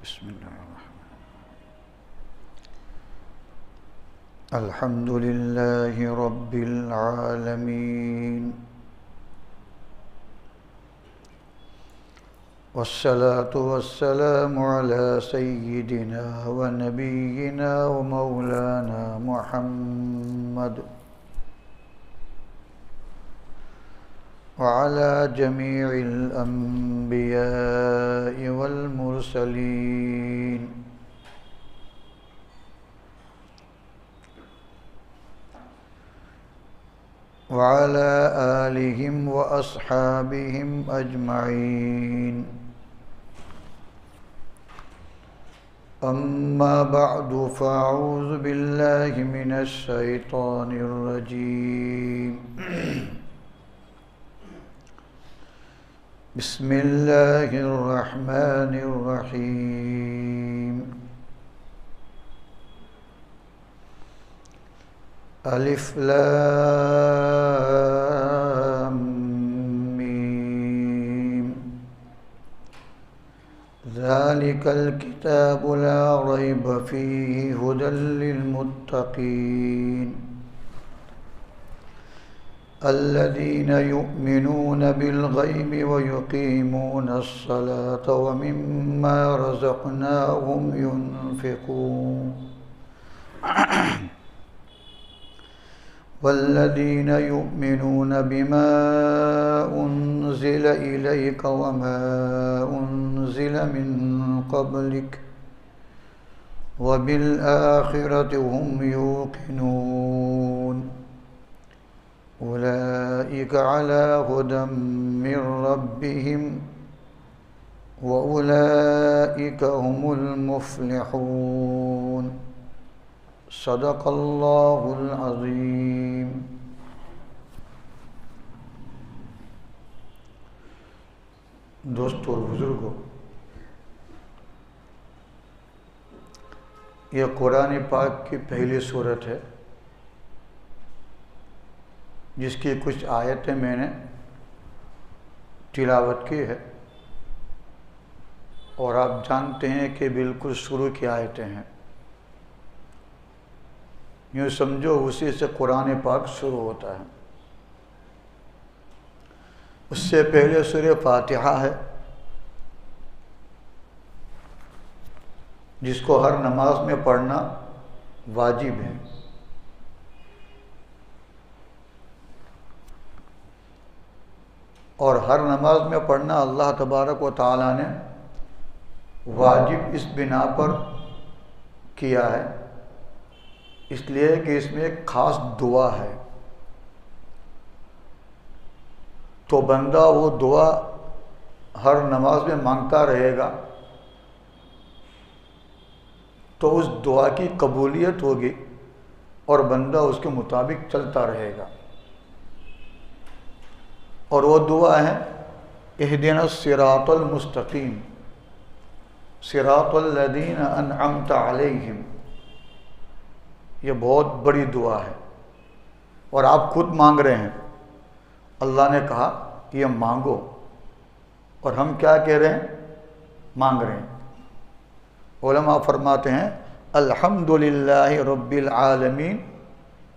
بسم اللہ الرحمن الحمد للہ رب العالمین والصلاة والسلام علی سیدنا ونبینا ومولانا محمد وعلى جميع الأنبياء والمرسلين وعلى آلهم وأصحابهم أجمعين أما بعد فأعوذ بالله من الشيطان الرجيم بسم اللہ الرحمن الرحیم الف لام میم ذالک الکتاب لا ریب فیہ ھدی للمتقین الذين يؤمنون بالغيب ويقيمون الصلاة ومما رزقناهم ينفقون والذين يؤمنون بما أنزل إليك وما أنزل من قبلك وبالآخرة هم يوقنون أولئك على هدى من ربهم وأولئك هم المفلحون صدق اللہ العظیم۔ دوستو اور بزرگوں، یہ قرآن پاک کی پہلی سورت ہے جس کی کچھ آیتیں میں نے تلاوت کی ہے، اور آپ جانتے ہیں کہ بالکل شروع کی آیتیں ہیں، یوں سمجھو اسی سے قرآن پاک شروع ہوتا ہے۔ اس سے پہلے سورہ فاتحہ ہے جس کو ہر نماز میں پڑھنا واجب ہے۔ اور ہر نماز میں پڑھنا اللہ تبارک و تعالیٰ نے واجب اس بنا پر کیا ہے، اس لیے کہ اس میں ایک خاص دعا ہے، تو بندہ وہ دعا ہر نماز میں مانگتا رہے گا تو اس دعا کی قبولیت ہوگی اور بندہ اس کے مطابق چلتا رہے گا۔ اور وہ دعا ہے اہدنا الصراط المستقیم صراط الذین انعمت علیہم۔ یہ بہت بڑی دعا ہے اور آپ خود مانگ رہے ہیں، اللہ نے کہا یہ مانگو، اور ہم کیا کہہ رہے ہیں؟ مانگ رہے ہیں۔ علماء فرماتے ہیں الحمدللہ رب العالمین،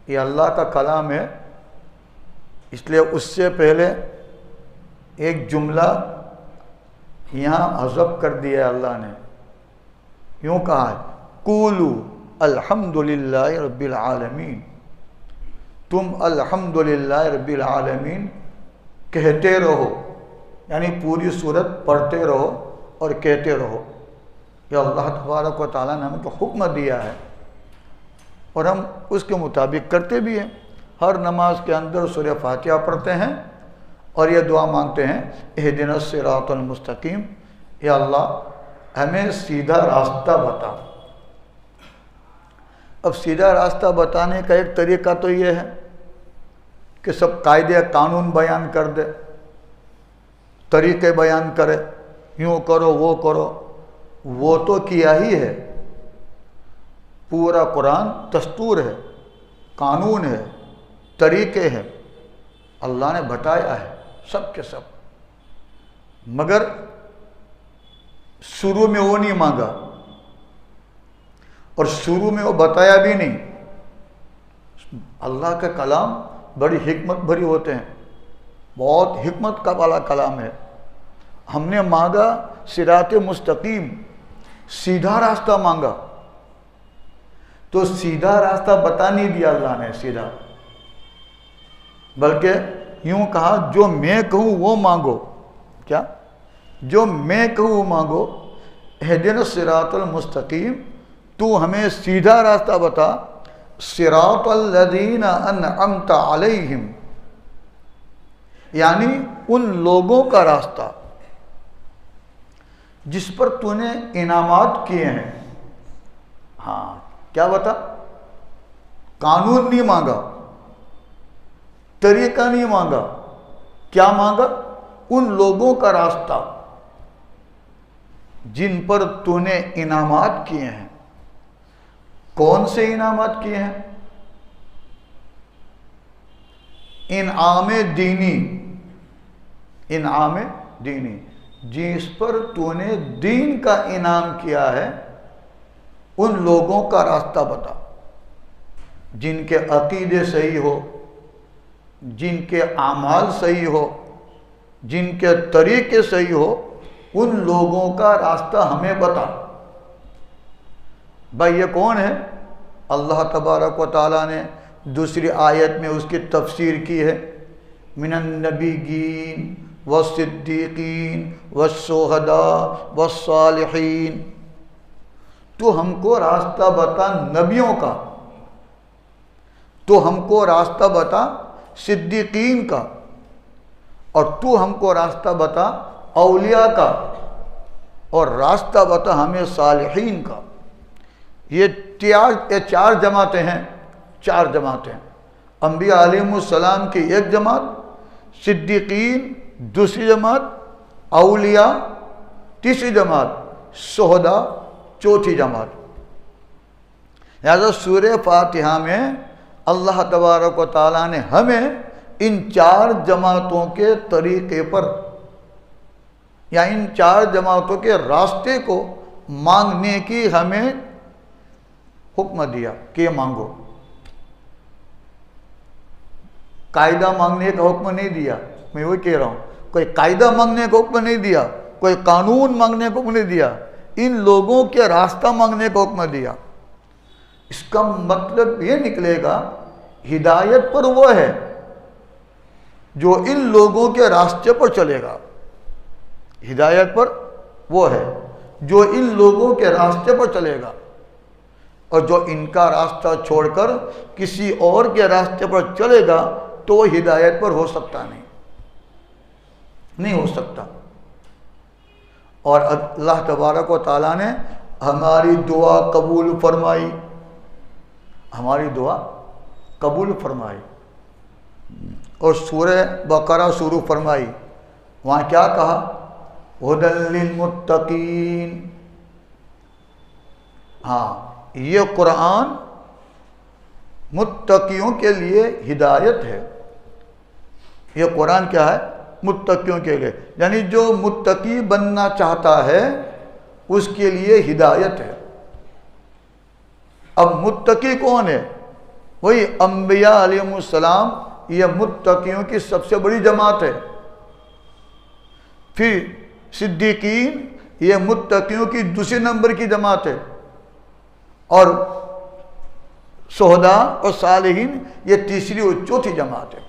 یہ اللہ کا کلام ہے، اس لیے اس سے پہلے ایک جملہ یہاں حذف کر دیا ہے اللہ نے، یوں کہا ہے قولوا الحمدللہ رب العالمین، تم الحمدللہ رب العالمین کہتے رہو، یعنی پوری سورت پڑھتے رہو اور کہتے رہو۔ یہ اللہ تبارک و تعالیٰ نے ہمیں تو حکم دیا ہے اور ہم اس کے مطابق کرتے بھی ہیں۔ ہر نماز کے اندر سورہ فاتحہ پڑھتے ہیں اور یہ دعا مانگتے ہیں اہدنا الصراط المستقیم، یا اللہ ہمیں سیدھا راستہ بتا۔ اب سیدھا راستہ بتانے کا ایک طریقہ تو یہ ہے کہ سب قاعدے قانون بیان کر دے، طریقے بیان کرے، یوں کرو وہ کرو، وہ تو کیا ہی ہے۔ پورا قرآن دستور ہے، قانون ہے، طریقے ہیں، اللہ نے بتایا ہے سب کے سب، مگر شروع میں وہ نہیں مانگا اور شروع میں وہ بتایا بھی نہیں. اللہ کا کلام بڑی حکمت بھری ہوتے ہیں، بہت حکمت کا والا کلام ہے. ہم نے مانگا صراط مستقیم، سیدھا راستہ مانگا، تو سیدھا راستہ بتا نہیں دیا اللہ نے سیدھا، بلکہ یوں کہا جو میں کہوں وہ مانگو. کیا؟ جو میں کہوں وہ مانگو. اہدنا الصراط المستقیم، تو ہمیں سیدھا راستہ بتا. صراط الذین انعمت علیہم، یعنی ان لوگوں کا راستہ جس پر تو نے انعامات کیے ہیں. ہاں کیا بتا؟ قانون نہیں مانگا، طریقہ نہیں مانگا، کیا مانگا؟ ان لوگوں کا راستہ جن پر تو نے انعامات کیے ہیں. کون سے انعامات کیے ہیں؟ انعام دینی، انعام دینی، جس پر تو نے دین کا انعام کیا ہے ان لوگوں کا راستہ بتا، جن کے عقیدے صحیح ہو، جن کے اعمال صحیح ہو، جن کے طریقے صحیح ہو، ان لوگوں کا راستہ ہمیں بتا. بھائی یہ کون ہے؟ اللہ تبارک و تعالیٰ نے دوسری آیت میں اس کی تفسیر کی ہے. من النبیین والصدیقین والشہداء والصالحین. تو ہم کو راستہ بتا نبیوں کا، تو ہم کو راستہ بتا صدیقین کا، اور تو ہم کو راستہ بتا اولیاء کا، اور راستہ بتا ہمیں صالحین کا. یہ چار جماعتیں ہیں، چار جماعتیں. انبیاء علیہ السلام کی ایک جماعت، صدیقین دوسری جماعت، اولیاء تیسری جماعت، شہداء چوتھی جماعت. لہذا سورہ فاتحہ میں اللہ تبارک و تعالیٰ نے ہمیں ان چار جماعتوں کے طریقے پر یا ان چار جماعتوں کے راستے کو مانگنے کی ہمیں حکم دیا کہ مانگو. قاعدہ مانگنے کا حکم نہیں دیا. میں وہی کہہ رہا ہوں، کوئی قاعدہ مانگنے کا حکم نہیں دیا، کوئی قانون مانگنے کا حکم نہیں دیا، ان لوگوں کے راستہ مانگنے کا حکم دیا. اس کا مطلب یہ نکلے گا ہدایت پر وہ ہے جو ان لوگوں کے راستے پر چلے گا. ہدایت پر وہ ہے جو ان لوگوں کے راستے پر چلے گا، اور جو ان کا راستہ چھوڑ کر کسی اور کے راستے پر چلے گا تو وہ ہدایت پر ہو سکتا نہیں ہو سکتا. اور اللہ تبارک و تعالیٰ نے ہماری دعا قبول فرمائی، ہماری دعا قبول فرمائی، اور سورہ بقرہ شروع فرمائی. وہاں کیا کہا؟ ھدی للمتقین. ہاں یہ قرآن متقیوں کے لیے ہدایت ہے. یہ قرآن کیا ہے؟ متقیوں کے لیے، یعنی جو متقی بننا چاہتا ہے اس کے لیے ہدایت ہے. اب متقی کون ہے؟ وہی انبیاء علیہ السلام. یہ متقیوں کی سب سے بڑی جماعت ہے. پھر صدیقین یہ متقیوں کی دوسرے نمبر کی جماعت ہے، اور شہداء اور صالحین یہ تیسری اور چوتھی جماعت ہے.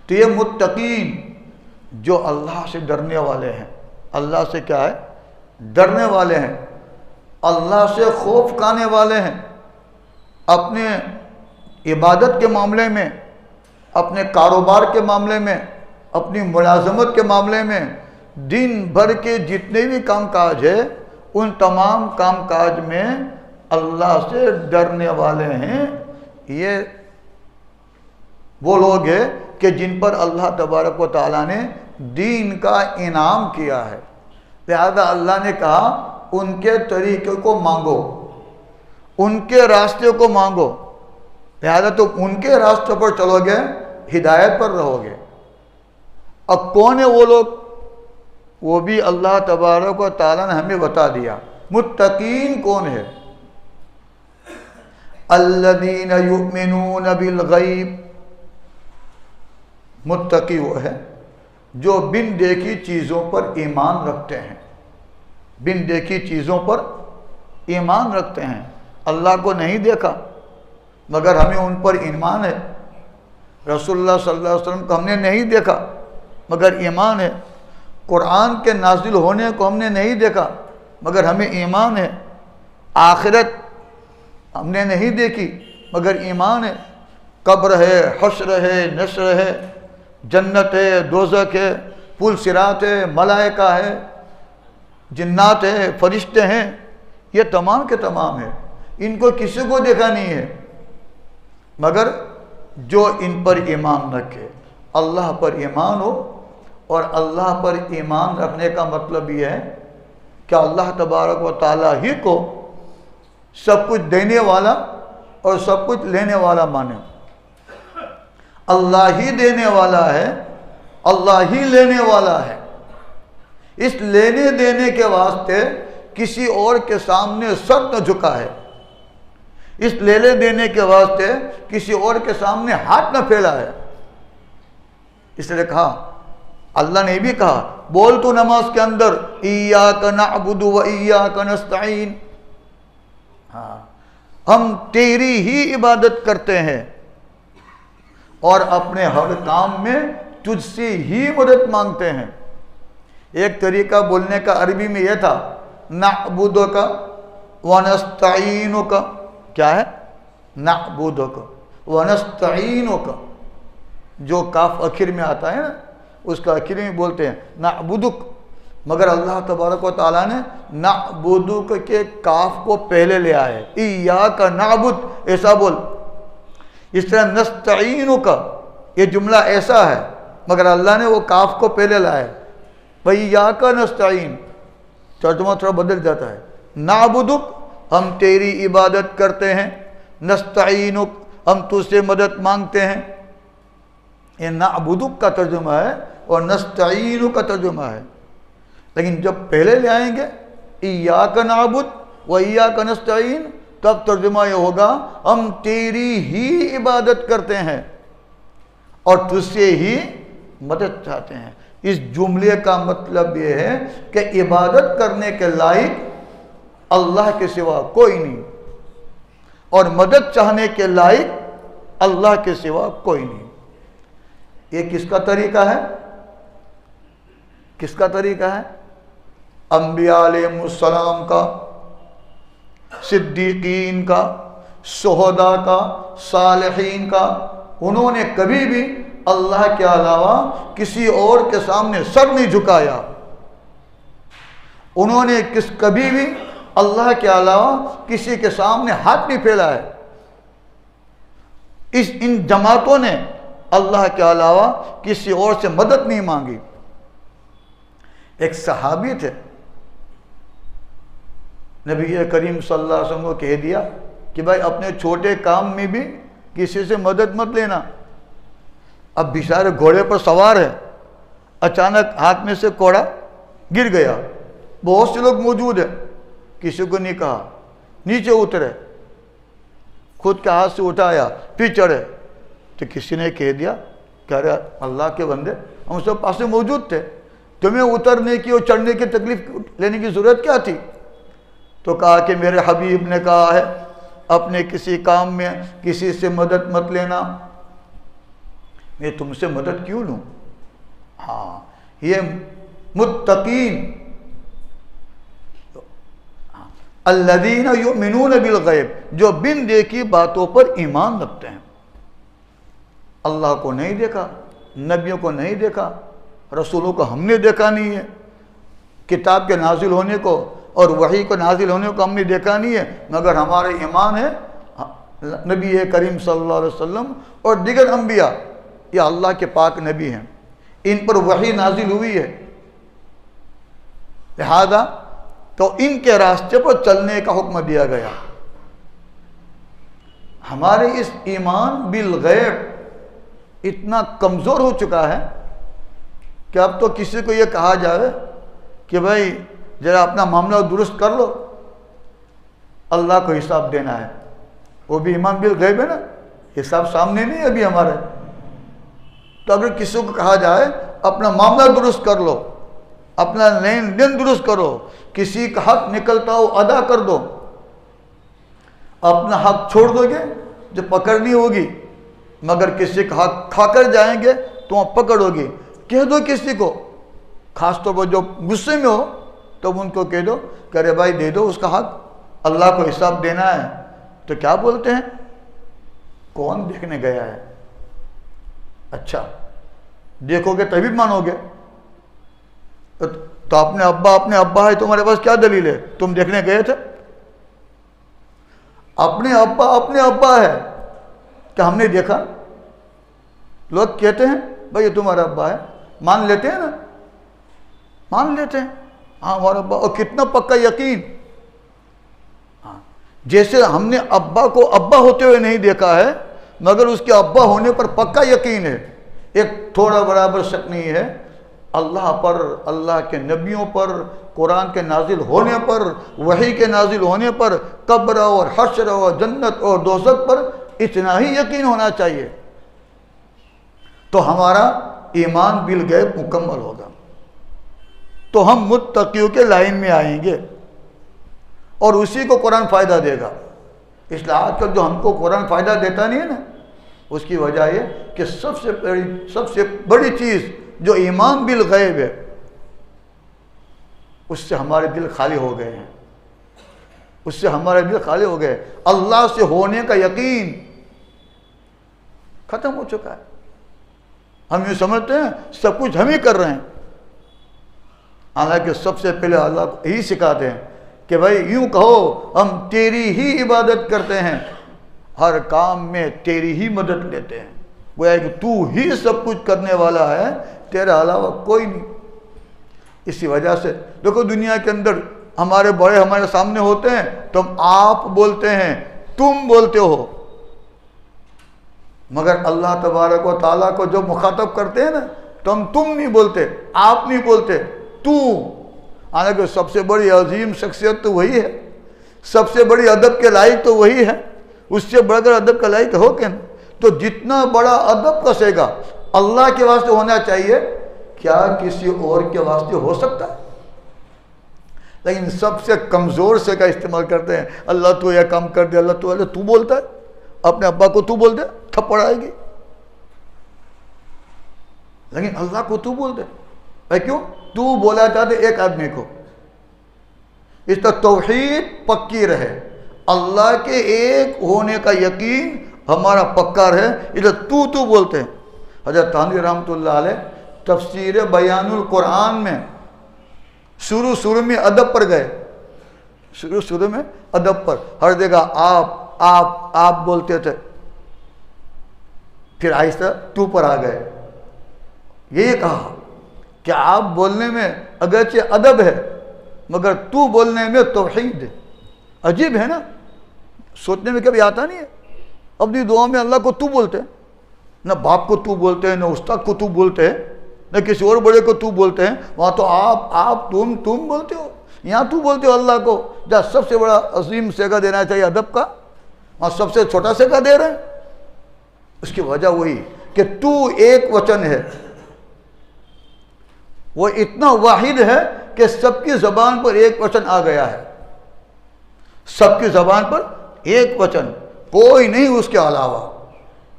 تو یہ متقین جو اللہ سے ڈرنے والے ہیں، اللہ سے کیا ہے؟ ڈرنے والے ہیں، اللہ سے خوف کھانے والے ہیں. اپنے عبادت کے معاملے میں، اپنے کاروبار کے معاملے میں، اپنی ملازمت کے معاملے میں، دن بھر کے جتنے بھی کام کاج ہے ان تمام کام کاج میں اللہ سے ڈرنے والے ہیں. یہ وہ لوگ ہیں کہ جن پر اللہ تبارک و تعالیٰ نے دین کا انعام کیا ہے. لہذا اللہ نے کہا ان کے طریقے کو مانگو، ان کے راستے کو مانگو. لہذا تم ان کے راستے پر چلو گے، ہدایت پر رہو گے. اب کون ہے وہ لوگ وہ بھی اللہ تبارک و تعالیٰ نے ہمیں بتا دیا۔ متقین کون ہے؟ الذین یؤمنون بالغیب، متقی وہ ہے جو بن دیکھی چیزوں پر ایمان رکھتے ہیں، بن دیکھی چیزوں پر ایمان رکھتے ہیں۔ اللہ کو نہیں دیکھا مگر ہمیں ان پر ایمان ہے، رسول اللہ صلی اللہ علیہ وسلم کو ہم نے نہیں دیکھا مگر ایمان ہے، قرآن کے نازل ہونے کو ہم نے نہیں دیکھا مگر ہمیں ایمان ہے، آخرت ہم نے نہیں دیکھی مگر ایمان ہے، قبر ہے، حشر ہے، نشر ہے، جنت ہے، دوزخ ہے، پل صراط ہے، ملائکہ ہے، جنات ہے، فرشتے ہیں، یہ تمام کے تمام ہے، ان کو کسی کو دیکھا نہیں ہے مگر جو ان پر ایمان رکھے۔ اللہ پر ایمان ہو، اور اللہ پر ایمان رکھنے کا مطلب یہ ہے کہ اللہ تبارک و تعالیٰ ہی کو سب کچھ دینے والا اور سب کچھ لینے والا مانے۔ اللہ ہی دینے والا ہے، اللہ ہی لینے والا ہے، اس لینے دینے کے واسطے کسی اور کے سامنے سر نہ جھکا ہے، اس لینے دینے کے واسطے کسی اور کے سامنے ہاتھ نہ پھیلا ہے۔ اس نے کہا، اللہ نے بھی کہا، بول تو نماز کے اندر ایاک نعبد و ایاک نستعین، ہم تیری ہی عبادت کرتے ہیں اور اپنے ہر کام میں تجھ سے ہی مدد مانگتے ہیں۔ ایک طریقہ بولنے کا عربی میں یہ تھا، نعبدک ونستعینک، کیا ہے؟ نعبدک ونستعینک، جو کاف اخیر میں آتا ہے نا، اس کا اخیر میں بولتے ہیں نعبدک، مگر اللہ تبارک و تعالیٰ نے نعبدک کے کاف کو پہلے لے آئے، ایاک نعبد ایسا بول۔ اس طرح نستعینک، یہ جملہ ایسا ہے مگر اللہ نے وہ کاف کو پہلے لائے، وَإِيَّاكَ نَسْتَعِينُ، ترجمہ تھوڑا بدل جاتا ہے، نعبدک ہم تیری عبادت کرتے ہیں، نستعینک ہم تجھ سے مدد مانگتے ہیں۔ یہ نعبدک کا ترجمہ ہے اور نستعینک کا ترجمہ ہے، لیکن جب پہلے لے آئیں گے ایاک نعبد و ایاک نستعین، تب ترجمہ یہ ہوگا ہم تیری ہی عبادت کرتے ہیں اور تجھ سے ہی مدد چاہتے ہیں۔ اس جملے کا مطلب یہ ہے کہ عبادت کرنے کے لائق اللہ کے سوا کوئی نہیں، اور مدد چاہنے کے لائق اللہ کے سوا کوئی نہیں۔ یہ کس کا طریقہ ہے؟ کس کا طریقہ ہے؟ انبیاء علیہ السلام کا، صدیقین کا، شہداء کا، صالحین کا۔ انہوں نے کبھی بھی اللہ کے علاوہ کسی اور کے سامنے سر نہیں جھکایا، انہوں نے کبھی بھی اللہ کے علاوہ کسی کے سامنے ہاتھ نہیں پھیلا ہے۔ ان جماعتوں نے اللہ کے علاوہ کسی اور سے مدد نہیں مانگی۔ ایک صحابی تھے، نبی کریم صلی اللہ علیہ وسلم کو کہہ دیا کہ بھائی اپنے چھوٹے کام میں بھی کسی سے مدد مت لینا۔ اب بیچارے گھوڑے پر سوار ہے، اچانک ہاتھ میں سے کوڑا گر گیا، بہت سے لوگ موجود ہیں، کسی کو نہیں کہا، نیچے اترے، خود کے ہاتھ سے اٹھایا، پھر چڑھے، تو کسی نے کہہ دیا کہ ارے اللہ کے بندے، ہم سب پاس موجود تھے، تمہیں اترنے کی اور چڑھنے کی تکلیف لینے کی ضرورت کیا تھی؟ تو کہا کہ میرے حبیب نے کہا ہے اپنے کسی کام میں کسی سے مدد مت لینا، میں تم سے مدد کیوں لوں؟ ہاں، یہ متقین، الذین یؤمنون بالغیب، جو بن دیکھی باتوں پر ایمان رکھتے ہیں۔ اللہ کو نہیں دیکھا، نبیوں کو نہیں دیکھا، رسولوں کو ہم نے دیکھا نہیں ہے، کتاب کے نازل ہونے کو اور وحی کو نازل ہونے کو ہم نے دیکھا نہیں ہے، مگر ہمارے ایمان ہے نبی کریم صلی اللہ علیہ وسلم اور دیگر انبیاء، یہ اللہ کے پاک نبی ہیں، ان پر وحی نازل ہوئی ہے، لہذا تو ان کے راستے پر چلنے کا حکم دیا گیا۔ ہمارے اس ایمان بالغیب اتنا کمزور ہو چکا ہے کہ اب تو کسی کو یہ کہا جائے کہ بھائی ذرا اپنا معاملہ درست کر لو، اللہ کو حساب دینا ہے، وہ بھی ایمان بالغیب ہے نا، حساب سامنے نہیں ہے ابھی ہمارے۔ تو اگر کسی کو کہا جائے اپنا معاملہ درست کر لو، اپنا لین دین درست کرو، کسی کا حق نکلتا ہو ادا کر دو، اپنا حق چھوڑ دو گے جو پکڑنی ہوگی، مگر کسی کا حق کھا کر جائیں گے تو وہاں پکڑ ہوگی۔ کہہ دو کسی کو، خاص طور پر جو غصے میں ہو تو ان کو کہہ دو کہ ارے بھائی دے دو اس کا حق، اللہ کو حساب دینا ہے۔ تو کیا بولتے ہیں؟ کون دیکھنے گیا ہے؟ اچھا دیکھو گے تبھی مانو گے؟ تو اپنے ابا ہے، تمہارے پاس کیا دلیل ہے؟ تم دیکھنے گئے تھے؟ اپنے ابا ہے کہ ہم نے دیکھا؟ لوگ کہتے ہیں بھائی یہ تمہارا ابا ہے، مان لیتے ہیں نا، مان لیتے ہیں ہاں ہمارا ابا، اور کتنا پکا یقین، جیسے ہم نے ابا کو ابا ہوتے ہوئے نہیں دیکھا ہے مگر اس کے ابا ہونے پر پکا یقین ہے، ایک تھوڑا برابر شک نہیں ہے اللہ پر، اللہ کے نبیوں پر، قرآن کے نازل ہونے پر، وحی کے نازل ہونے پر، قبر اور حشر اور جنت اور دوزخ پر اتنا ہی یقین ہونا چاہیے، تو ہمارا ایمان بالغیب مکمل ہوگا، تو ہم متقیوں کے لائن میں آئیں گے اور اسی کو قرآن فائدہ دے گا۔ اس لیے آج کل جو ہم کو قرآن فائدہ دیتا نہیں ہے نا، اس کی وجہ یہ کہ سب سے بڑی چیز جو ایمان بالغیب ہے اس سے ہمارے دل خالی ہو گئے ہیں، اس سے ہمارے دل خالی ہو گئے، اللہ سے ہونے کا یقین ختم ہو چکا ہے۔ ہم یہ سمجھتے ہیں سب کچھ ہم ہی کر رہے ہیں، حالانکہ سب سے پہلے اللہ کو یہی سکھاتے ہیں کہ بھائی یوں کہو ہم تیری ہی عبادت کرتے ہیں، ہر کام میں تیری ہی مدد لیتے ہیں، گویا کہ تو ہی سب کچھ کرنے والا ہے، تیرا علاوہ کوئی نہیں۔ اسی وجہ سے دیکھو دنیا کے اندر ہمارے بڑے ہمارے سامنے ہوتے ہیں تو ہم آپ بولتے ہیں، تم بولتے ہو، مگر اللہ تبارک و تعالیٰ کو جو مخاطب کرتے ہیں نا تو ہم تم نہیں بولتے، آپ نہیں بولتے، تو، حالانکہ سب سے بڑی عظیم شخصیت تو وہی ہے، سب سے بڑی ادب کے لائق تو وہی ہے، اس سے بڑھ کر ادب کا لائق ہو کہ نا؟ تو جتنا بڑا ادب کسے گا اللہ کے واسطے ہونا چاہیے، کیا کسی اور کے واسطے ہو سکتا ہے؟ لیکن سب سے کمزور سے کا استعمال کرتے ہیں، اللہ تو یہ کام کر دے، اللہ تو بولتا ہے، اپنے ابا کو تو بول دے تھپڑ آئے گی، لیکن اللہ کو تو بول دے، بھائی کیوں؟ تو بولا چاہتے ایک آدمی کو، اس طرح توحید پکی رہے، اللہ کے ایک ہونے کا یقین ہمارا پکا رہے، ادھر تو بولتے ہیں۔ حضرت تھانوی رحمۃ اللہ علیہ تفسیر بیان القرآن میں شروع میں ادب پر گئے، شروع میں ادب پر، ہر جگہ آپ بولتے تھے، پھر آہستہ تو پر آ گئے، یہی کہا کہ آپ بولنے میں اگرچہ ادب ہے مگر تو بولنے میں توحید ہے۔ عجیب ہے نا، سوچنے میں کبھی آتا نہیں ہے، اپنی دعا میں اللہ کو تو بولتے ہیں، نہ باپ کو تو بولتے ہیں، نہ استاد کو تو بولتے ہیں، نہ کسی اور بڑے کو تو بولتے ہیں، وہاں تو آپ تم بولتے ہو، یہاں تو بولتے ہو اللہ کو، جہاں سب سے بڑا عظیم سیگا دینا چاہیے ادب کا، وہاں سب سے چھوٹا سیگا دے رہے ہیں۔ اس کی وجہ وہی کہ تو ایک وچن ہے، وہ اتنا واحد ہے کہ سب کی زبان پر ایک وچن آ گیا ہے، سب کی زبان پر ایک وچن، کوئی نہیں اس کے علاوہ،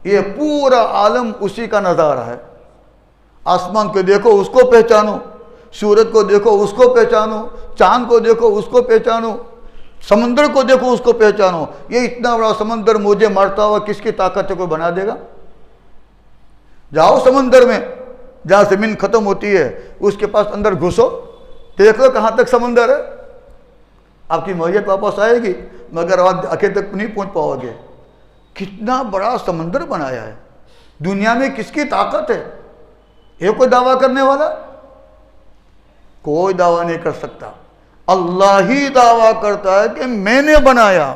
یہ پورا عالم اسی کا نظارہ ہے۔ آسمان کو دیکھو اس کو پہچانو، سورج کو دیکھو اس کو پہچانو، چاند کو دیکھو اس کو پہچانو، سمندر کو دیکھو اس کو پہچانو۔ یہ اتنا بڑا سمندر مجھے مارتا ہوا کس کی طاقت سے کوئی بنا دے گا؟ جاؤ سمندر میں، جہاں زمین ختم ہوتی ہے اس کے پاس اندر گھسو، دیکھ لو کہاں تک سمندر ہے، آپ کی معیت واپس آئے گی مگر آپ آخر تک نہیں پہنچ پاؤ گے۔ کتنا بڑا سمندر بنایا ہے، دنیا میں کس کی طاقت ہے؟ یہ کوئی دعویٰ کرنے والا؟ کوئی دعویٰ نہیں کر سکتا، اللہ ہی دعویٰ کرتا ہے کہ میں نے بنایا،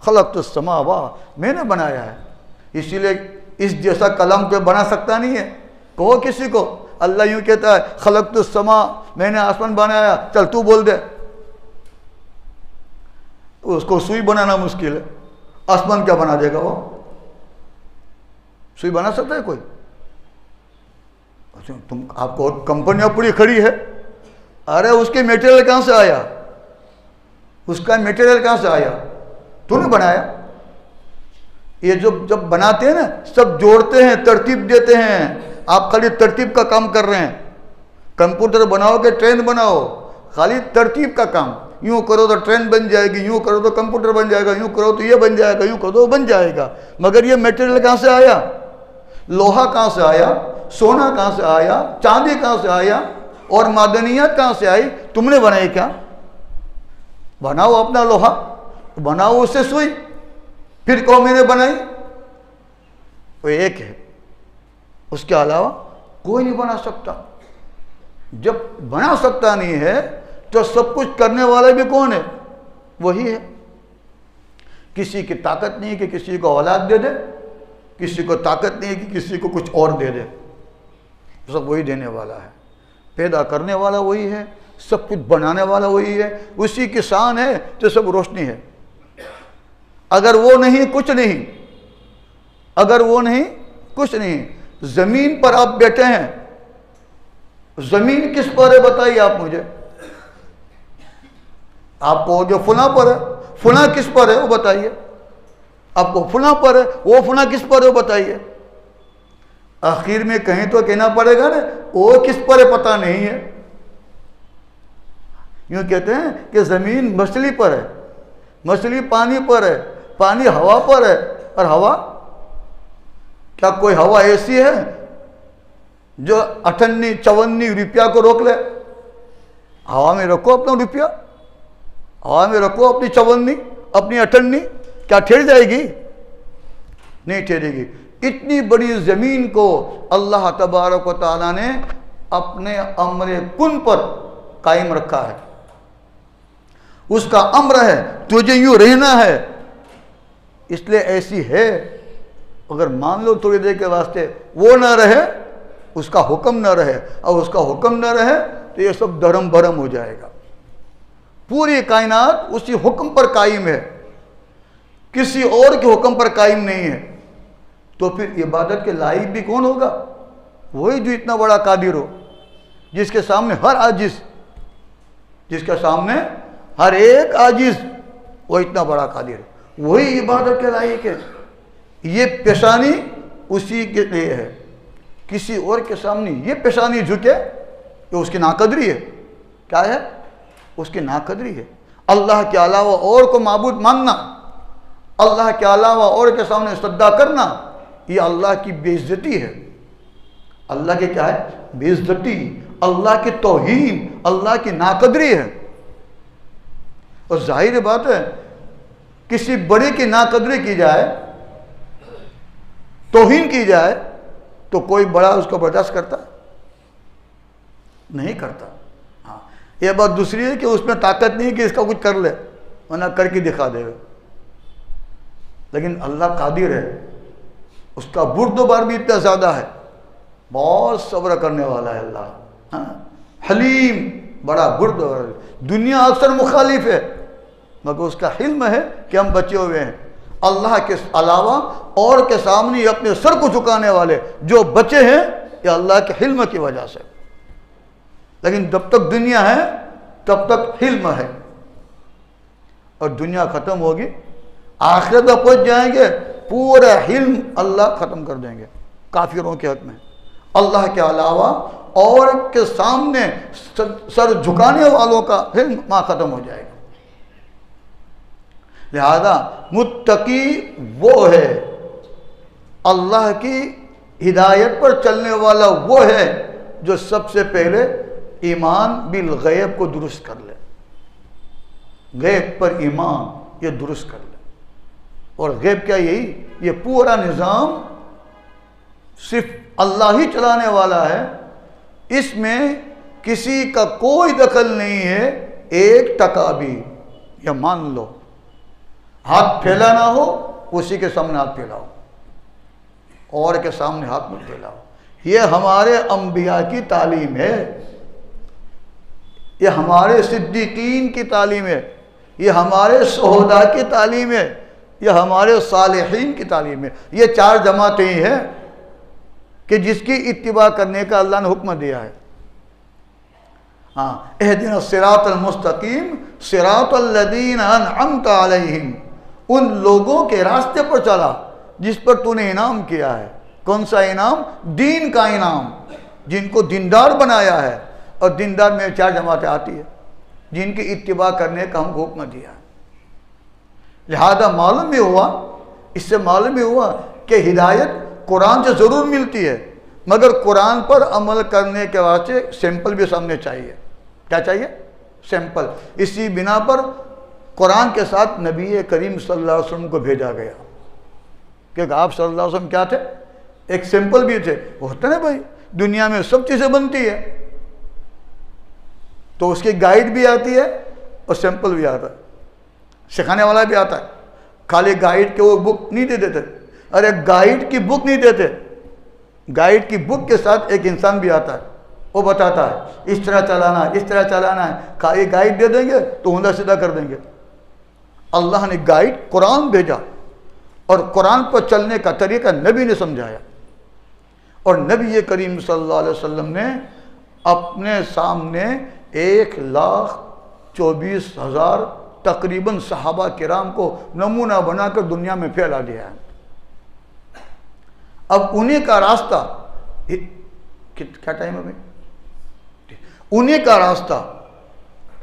خلقت السماوات، میں نے بنایا ہے۔ اسی لیے اس جیسا کلام کوئی بنا سکتا نہیں ہے، کہو کسی کو اللہ یوں کہتا ہے خلقت السما، میں نے آسمان بنایا، چل تو بول دے. اس کو سوئی بنانا مشکل ہے، آسمان کیا بنا دے گا؟ وہ سوئی بنا سکتا ہے کوئی؟ آپ کو کمپنیاں پوری کھڑی ہے، ارے اس کے میٹیریل کہاں سے آیا؟ اس کا میٹیریل کہاں سے آیا؟ تو نے بنایا. یہ جب بناتے ہیں نا سب جوڑتے ہیں، ترتیب دیتے ہیں. آپ خالی ترتیب کا کام کر رہے ہیں. کمپیوٹر بناؤ کہ ٹرین بناؤ، خالی ترتیب کا کام. یوں کرو تو ٹرین بن جائے گی، یوں کرو تو کمپیوٹر بن جائے گا، یوں کرو تو یہ بن جائے گا، یوں کرو تو وہ بن جائے گا. مگر یہ میٹیریل کہاں سے آیا؟ لوہا کہاں سے آیا؟ سونا کہاں سے آیا؟ چاندی کہاں سے آیا؟ اور معدنیات کہاں سے آئی؟ تم نے بنائی کیا؟ بناؤ اپنا لوہا، بناؤ اس سے سوئی. پھر قوم نے بنائی، وہ ایک ہے، اس کے علاوہ کوئی نہیں بنا سکتا. جب بنا سکتا نہیں ہے تو سب کچھ کرنے والا بھی کون ہے؟ وہی ہے. کسی کی طاقت نہیں کہ کسی کو اولاد دے دے، کسی کو طاقت نہیں کہ کسی کو کچھ اور دے دے. سب وہی دینے والا ہے، پیدا کرنے والا وہی ہے، سب کچھ بنانے والا وہی ہے. اسی کی شان ہے تو سب روشنی ہے. اگر وہ نہیں کچھ نہیں، اگر وہ نہیں کچھ نہیں. زمین پر آپ بیٹھے ہیں، زمین کس پر ہے بتائیے آپ مجھے. آپ کو جو فلاں پر ہے، فلاں کس پر ہے وہ بتائیے. آپ کو فلاں پر ہے، وہ فلاں کس پر ہے وہ بتائیے. آخر میں کہیں تو کہنا پڑے گا نا وہ کس پر ہے پتہ نہیں ہے. یوں کہتے ہیں کہ زمین مچھلی پر ہے، مچھلی پانی پر ہے، پانی ہوا پر ہے، اور ہوا کیا کوئی ہوا ایسی ہے جو 58-54 روپیہ کو روک لے؟ ہوا میں رکھو اپنا روپیہ، ہوا میں رکھو اپنی 54 اپنی 58، کیا ٹھہر جائے گی؟ نہیں ٹھہرے گی. اتنی بڑی زمین کو اللہ تبارک و تعالیٰ نے اپنے امر کن پر قائم رکھا ہے. اس کا امر ہے تجھے یوں رہنا ہے، اس لیے ایسی ہے. اگر مان لو تھوڑی دیر کے واسطے وہ نہ رہے، اس کا حکم نہ رہے، اور اس کا حکم نہ رہے تو یہ سب دھرم بھرم ہو جائے گا. پوری کائنات اسی حکم پر قائم ہے، کسی اور کے حکم پر قائم نہیں ہے. تو پھر عبادت کے لائق بھی کون ہوگا؟ وہی جو اتنا بڑا قادر ہو، جس کے سامنے ہر عاجز، جس کے سامنے ہر ایک عاجز، وہ اتنا بڑا قادر ہے، وہی عبادت کے لائق ہے. یہ پیشانی اسی کے لیے ہے. کسی اور کے سامنے یہ پیشانی جھکے تو اس کی ناقدری ہے. کیا ہے؟ اس کی ناقدری ہے. اللہ کے علاوہ اور کو معبود ماننا، اللہ کے علاوہ اور کے سامنے سجدہ کرنا، یہ اللہ کی بے عزتی ہے. اللہ کی کیا ہے؟ بے عزتی، اللہ کی توہین، اللہ کی ناقدری ہے. اور ظاہر بات ہے کسی بڑے کی ناقدری کی جائے، توہین کی جائے، تو کوئی بڑا اس کو برداشت کرتا نہیں کرتا. ہاں یہ بات دوسری ہے کہ اس میں طاقت نہیں کہ اس کا کچھ کر لے، ورنہ کر کے دکھا دے گا. لیکن اللہ قادر ہے، اس کا بردبار بھی اتنا زیادہ ہے، بہت صبر کرنے والا ہے اللہ. ہاں حلیم، بڑا بردبار. دنیا اکثر مخالف ہے، مگر اس کا حلم ہے کہ ہم بچے ہوئے ہیں. اللہ کے علاوہ اور کے سامنے اپنے سر کو جھکانے والے جو بچے ہیں، یہ اللہ کے حلم کی وجہ سے. لیکن جب تک دنیا ہے تب تک حلم ہے، اور دنیا ختم ہوگی، آخرت میں پہنچ جائیں گے، پورا حلم اللہ ختم کر دیں گے کافروں کے حق میں. اللہ کے علاوہ اور کے سامنے سر جھکانے والوں کا حلم ماں ختم ہو جائے گا. لہذا متقی وہ ہے، اللہ کی ہدایت پر چلنے والا وہ ہے جو سب سے پہلے ایمان بالغیب کو درست کر لے. غیب پر ایمان یہ درست کر لے. اور غیب کیا؟ یہی یہ پورا نظام صرف اللہ ہی چلانے والا ہے، اس میں کسی کا کوئی دخل نہیں ہے ایک ٹکا بھی. یہ مان لو، ہاتھ پھیلانا ہو اسی کے سامنے ہاتھ پھیلاؤ، اور کے سامنے ہاتھ مت پھیلاؤ. یہ ہمارے انبیاء کی تعلیم ہے، یہ ہمارے صدیقین کی تعلیم ہے، یہ ہمارے شہداء کی تعلیم ہے، یہ ہمارے صالحین کی تعلیم ہے۔ یہ 4 جماعتیں ہی ہیں کہ جس کی اتباع کرنے کا اللہ نے حکم دیا ہے۔ ہاں، اہدنا الصراط المستقیم صراط الذین انعمت علیہم، ان لوگوں کے راستے پر چلا جس پر تو نے انعام کیا ہے۔ کون سا انعام؟ دین کا انعام، جن کو دیندار بنایا ہے، اور دیندار میں 4 جماعتیں آتی ہیں جن کی اتباع کرنے کا ہم کو حکم دیا ہے۔ لہذا معلوم ہی ہوا، اس سے معلوم ہی ہوا کہ ہدایت قرآن سے ضرور ملتی ہے، مگر قرآن پر عمل کرنے کے واسطے سیمپل بھی سامنے چاہیے۔ کیا چاہیے؟ سیمپل۔ اسی بنا پر قرآن کے ساتھ نبی کریم صلی اللہ علیہ وسلم کو بھیجا گیا، کیونکہ آپ صلی اللہ علیہ وسلم کیا تھے؟ ایک سیمپل بھی تھے۔ ہوتا نا بھائی، دنیا میں سب چیزیں بنتی ہے تو اس کی گائیڈ بھی آتی ہے اور سیمپل بھی آتا ہے، سکھانے والا بھی آتا ہے۔ خالی گائیڈ کے وہ بک نہیں دے دیتے، ارے گائیڈ کی بک نہیں دیتے، گائیڈ کی بک کے ساتھ ایک انسان بھی آتا ہے، وہ بتاتا ہے اس طرح چلانا ہے، اس طرح چلانا ہے۔ خالی گائیڈ دے دیں گے تو اوندا سیدھا کر دیں گے۔ اللہ نے گائیڈ قرآن بھیجا، اور قرآن پر چلنے کا طریقہ نبی نے سمجھایا، اور نبی کریم صلی اللہ علیہ وسلم نے اپنے سامنے 1,24,000 تقریباً صحابہ کرام کو نمونہ بنا کر دنیا میں پھیلا دیا ہے۔ اب انہی کا راستہ، کیا ٹائم ہے بھائی؟ انہی کا راستہ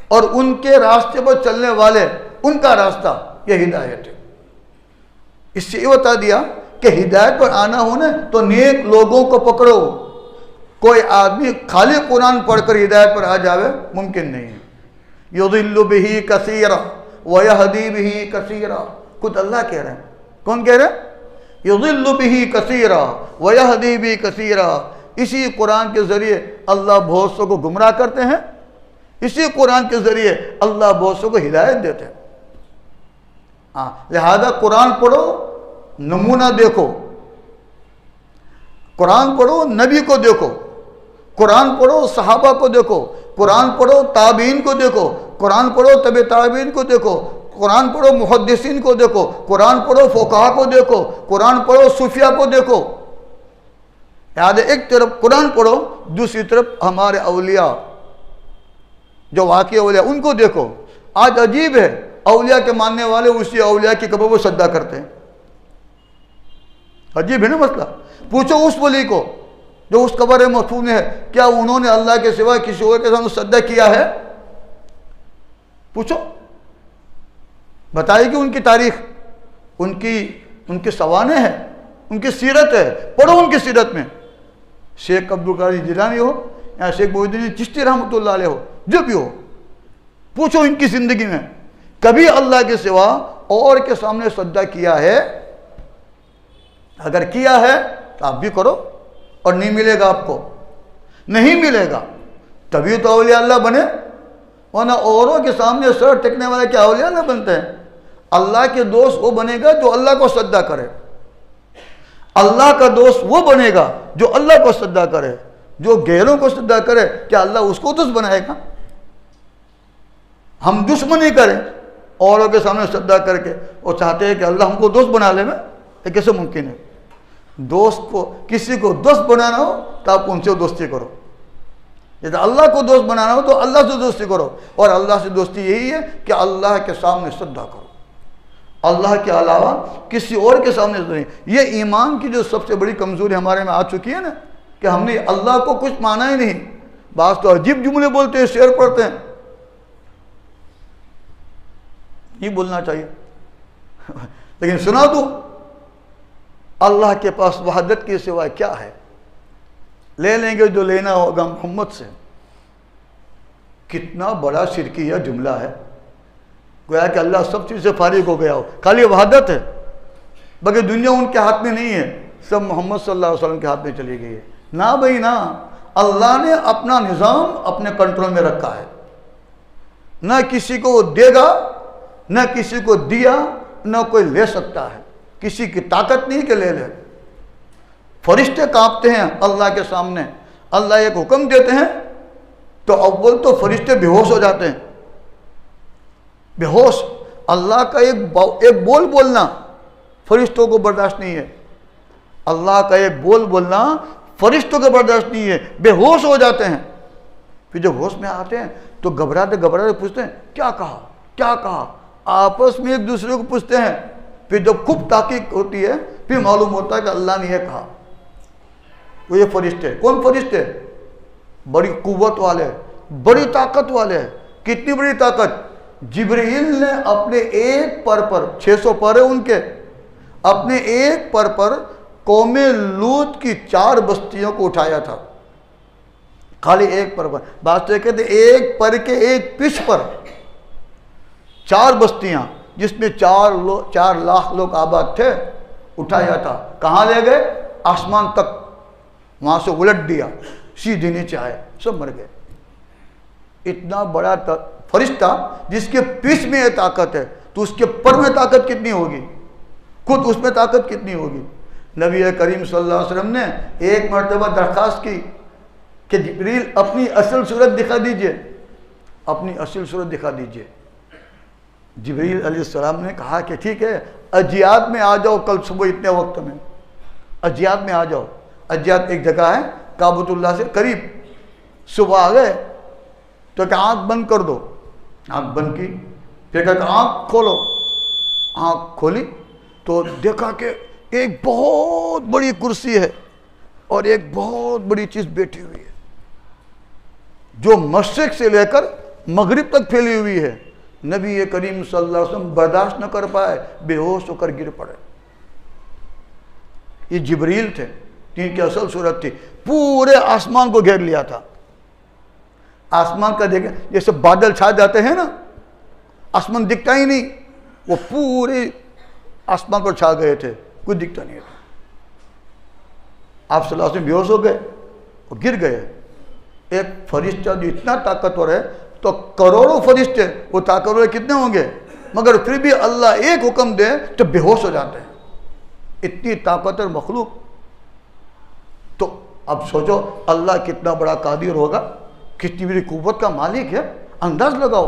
اور ان کے راستے پر چلنے والے، ان کا راستہ یہ ہدایت ہے۔ اس سے یہ بتا دیا کہ ہدایت پر آنا ہونا تو نیک لوگوں کو پکڑو۔ کوئی آدمی خالی قرآن پڑھ کر ہدایت پر آ جاوے ممکن نہیں ہے۔ یضل بہ کثیرا ویہدی بہ کثیرا، خود اللہ کہہ رہے ہیں۔ کون کہہ رہے ہیں؟ یضل بہ کثیرا ویہدی بہ کثیرا، اسی قرآن کے ذریعے اللہ بہت سو کو گمراہ کرتے ہیں، اسی قرآن کے ذریعے اللہ بہت سو کو ہدایت دیتے ہیں۔ لہذا قرآن پڑھو، نمونہ دیکھو، قرآن پڑھو، نبی کو دیکھو، قرآن پڑھو، صحابہ کو دیکھو، قرآن پڑھو، تابعین کو دیکھو، قرآن پڑھو، تبع تابعین کو دیکھو، قرآن پڑھو، محدثین کو دیکھو، قرآن پڑھو، فقہا کو دیکھو، قرآن پڑھو، صوفیاء کو دیکھو۔ یاد ہے، ایک طرف قرآن پڑھو، دوسری طرف ہمارے اولیاء جو واقعی اولیاء ان کو دیکھو۔ آج عجیب ہے، اولیاء کے ماننے والے اسی اولیاء کی قبر کو سجدہ کرتے ہیں۔ عجیب ہے نا مسئلہ۔ پوچھو اس ولی کو جو اس قبر مدفون ہے، کیا انہوں نے اللہ کے سوا کسی اور کے سامنے سجدہ کیا ہے؟ پوچھو، بتائے گی ان کی تاریخ، ان کی سوانح ہے، ان کی سیرت ہے، پڑھو ان کی سیرت میں۔ شیخ عبدالقادر جیلانی ہو یا شیخ محی الدین چشتی رحمۃ اللہ علیہ ہو، جو بھی ہو، پوچھو ان کی زندگی میں کبھی اللہ کے سوا اور کے سامنے سجدہ کیا ہے؟ اگر کیا ہے تو آپ بھی کرو، اور نہیں ملے گا آپ کو، نہیں ملے گا، تبھی تو اولیاء اللہ بنے، ورنہ اوروں کے سامنے سر ٹکنے والے کیا اولیاء اللہ بنتے ہیں؟ اللہ کے دوست وہ بنے گا جو اللہ کو سجدہ کرے، اللہ کا دوست وہ بنے گا جو اللہ کو سجدہ کرے۔ جو غیروں کو سجدہ کرے، کیا اللہ اس کو دوست بنائے گا؟ ہم دشمنی کریں اوروں کے سامنے سجدہ کر کے، اور چاہتے ہیں کہ اللہ ہم کو دوست بنا لے، میں یہ کیسے ممکن ہے؟ دوست کو، کسی کو دوست بنانا ہو تو آپ ان سے دوستی کرو، جیسے اللہ کو دوست بنانا ہو تو اللہ سے دوستی کرو، اور اللہ سے دوستی یہی ہے کہ اللہ کے سامنے سجدہ کرو، اللہ کے علاوہ کسی اور کے سامنے نہیں۔ یہ ایمان کی جو سب سے بڑی کمزوری ہمارے میں آ چکی ہے نا، کہ ہم نے اللہ کو کچھ مانا ہی نہیں۔ بعض تو عجیب جملے بولتے ہیں، شعر پڑھتے ہیں، نہیں بولنا چاہیے، لیکن سنا دو، اللہ کے پاس وحدت کے سوا کیا ہے؟ لے لیں گے جو لینا ہوگا محمد سے۔ کتنا بڑا شرکیہ جملہ ہے، گویا کہ اللہ سب چیز سے فارغ ہو گیا ہو، خالی وحدت ہے، بلکہ دنیا ان کے ہاتھ میں نہیں ہے، سب محمد صلی اللہ علیہ وسلم کے ہاتھ میں چلی گئی ہے۔ نہ بھائی نہ، اللہ نے اپنا نظام اپنے کنٹرول میں رکھا ہے، نہ کسی کو دے گا، نہ کسی کو دیا، نہ کوئی لے سکتا ہے، کسی کی طاقت نہیں کہ لے لے۔ فرشتے کانپتے ہیں اللہ کے سامنے. اللہ ایک حکم دیتے ہیں تو اول تو فرشتے بے ہوش ہو جاتے ہیں. بے ہوش. اللہ کا ایک بول بولنا فرشتوں کو برداشت نہیں ہے. اللہ کا ایک بول بولنا فرشتوں کو برداشت نہیں ہے. بے ہوش ہو جاتے ہیں. پھر جب ہوش میں آتے ہیں تو گھبراتے پوچھتے ہیں کیا کہا کیا کہا. آپس میں ایک دوسرے کو پوچھتے ہیں. پھر جب خوب تحقیق ہوتی ہے پھر معلوم ہوتا ہے کہ اللہ نے یہ کہا. وہ یہ فرشتے. کون فرشتے؟ بڑی قوت والے, بڑی طاقت والے. کتنی بڑی طاقت؟ جبرائیل نے اپنے ایک پر 600 پر ہے ان کے, اپنے ایک پر قوم لوط کی 4 بستیوں کو اٹھایا تھا. خالی ایک پر. بات تو کہتے ایک پر کے ایک پش پر 4 بستیاں جس میں 4 لاکھ لوگ آباد تھے اٹھایا تھا. کہاں لے گئے؟ آسمان تک. وہاں سے الٹ دیا, سیدھے نیچے آئے, سب مر گئے. اتنا بڑا فرشتہ جس کے پیچھے میں یہ طاقت ہے تو اس کے پر میں طاقت کتنی ہوگی, خود اس میں طاقت کتنی ہوگی. نبی کریم صلی اللہ علیہ وسلم نے ایک مرتبہ درخواست کی کہ جبریل اپنی اصل صورت دکھا دیجئے, اپنی اصل صورت دکھا دیجئے. جبریل علیہ السلام نے کہا کہ ٹھیک ہے اجیات میں آ جاؤ کل صبح اتنے وقت میں, اجیات میں آ جاؤ. اجیات ایک جگہ ہے کعبۃ اللہ سے قریب. صبح آ گئے تو کہ آنکھ بند کر دو. آنکھ بند کی. پھر کہا کہ آنکھ کھولو. آنکھ کھولی تو دیکھا کہ ایک بہت بڑی کرسی ہے اور ایک بہت بڑی چیز بیٹھی ہوئی ہے جو مشرق سے لے کر مغرب تک پھیلی ہوئی ہے. نبی کریم صلی اللہ علیہ وسلم برداشت نہ کر پائے, بے ہوش ہو کر گر پڑے. یہ جبریل تھے جن کی اصل صورت تھی. پورے آسمان کو گھیر لیا تھا. آسمان کا دیکھیں جیسے بادل چھا جاتے ہیں نا, آسمان دکھتا ہی نہیں, وہ پورے آسمان پر چھا گئے تھے, کوئی دکھتا نہیں تھا. آپ صلی اللہ علیہ وسلم بے ہوش ہو گئے اور گر گئے. ایک فرشتہ جو اتنا طاقتور ہے تو کروڑوں فرشتے وہ طاقتور کتنے ہوں گے, مگر پھر بھی اللہ ایک حکم دے تو بے ہوش ہو جاتے ہیں. اتنی طاقتور مخلوق. تو اب سوچو اللہ کتنا بڑا قادر ہوگا, کتنی بڑی قوت کا مالک ہے. انداز لگاؤ.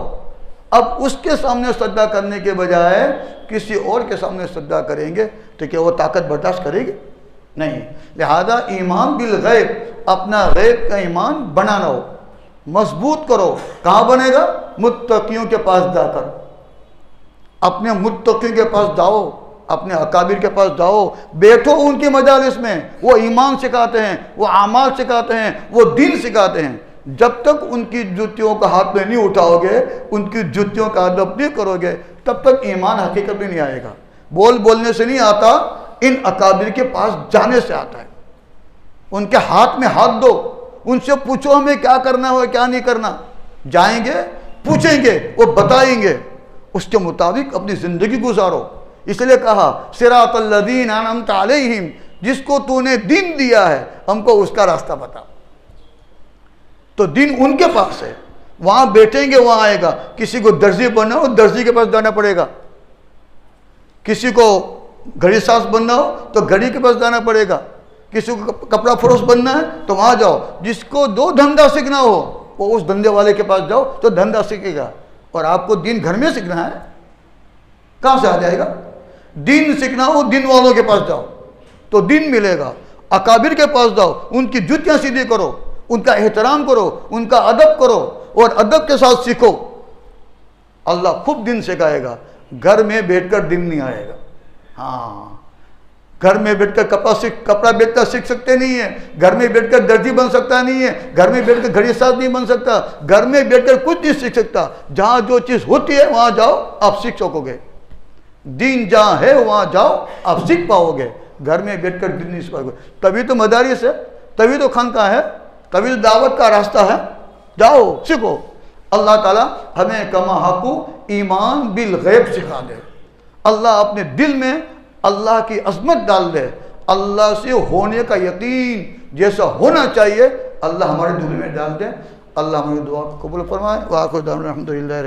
اب اس کے سامنے سجدہ کرنے کے بجائے کسی اور کے سامنے سجدہ کریں گے تو کیا وہ طاقت برداشت کرے گی؟ نہیں. لہذا ایمان بالغیب, اپنا غیب کا ایمان بنانا ہو, مضبوط کرو. کہاں بنے گا؟ متقیوں کے پاس جا کر. اپنے متقیوں کے پاس جاؤ, اپنے اکابر کے پاس جاؤ, بیٹھو ان کی مجالس میں. وہ ایمان سکھاتے ہیں, وہ اعمال سکھاتے ہیں, وہ دین سکھاتے ہیں. جب تک ان کی جوتیوں کا ہاتھ میں نہیں اٹھاؤ گے, ان کی جوتیوں کا ادب نہیں کرو گے, تب تک ایمان حقیقت میں نہیں آئے گا. بولنے سے نہیں آتا, ان اکابر کے پاس جانے سے آتا ہے. ان کے ہاتھ میں ہاتھ دو, ان سے پوچھو ہمیں کیا کرنا ہے کیا نہیں کرنا. جائیں گے, پوچھیں گے, وہ بتائیں گے, اس کے مطابق اپنی زندگی گزارو. اس لیے کہا صراط الذین انعمت علیہم, جس کو تو نے دین دیا ہے ہم کو اس کا راستہ بتا. تو دین ان کے پاس ہے, وہاں بیٹھیں گے وہاں آئے گا. کسی کو درزی بننا ہو درزی کے پاس جانا پڑے گا, کسی کو گھڑی ساز بننا ہو تو گھڑی کے پاس جانا پڑے گا, کسی کو کپڑا فروش بننا ہے تو وہاں جاؤ. جس کو دو دھندا سیکھنا ہو وہ اس دھندے والے کے پاس جاؤ تو دھندا سیکھے گا. اور آپ کو دین گھر میں سیکھنا ہے, کہاں سے آ جائے گا؟ دین سیکھنا ہو دین والوں کے پاس جاؤ تو دین ملے گا. اکابر کے پاس جاؤ, ان کی جوتیاں سیدھی کرو, ان کا احترام کرو, ان کا ادب کرو اور ادب کے ساتھ سیکھو. اللہ خود دین سکھائے گا. گھر میں بیٹھ کر دین نہیں آئے گا. ہاں, گھر میں بیٹھ کر کپڑا بیچتا سیکھ سکتے نہیں ہیں, گھر میں بیٹھ کر درزی بن سکتا نہیں ہے, گھر میں بیٹھ کر گھڑی ساز نہیں بن سکتا, گھر میں بیٹھ کر کچھ نہیں سیکھ سکتا. جہاں جو چیز ہوتی ہے وہاں جاؤ, آپ سیکھ سکو گے. دین جہاں ہے وہاں جاؤ, آپ سیکھ پاؤ گے. گھر میں بیٹھ کر دین نہیں سیکھ پاؤ گے. تبھی تو مدارس ہے, تبھی تو خانقاہ ہے, تبھی تو دعوت کا راستہ ہے. جاؤ سیکھو. اللہ تعالیٰ ہمیں کما حقو ایمان بالغیب سکھا دے. اللہ اپنے دل میں اللہ کی عظمت ڈال دے, اللہ سے ہونے کا یقین جیسا ہونا چاہیے اللہ ہمارے دل میں ڈال دے. اللہ ہماری دعا کو قبول فرمائے. وآخر دعوانا الحمدللہ.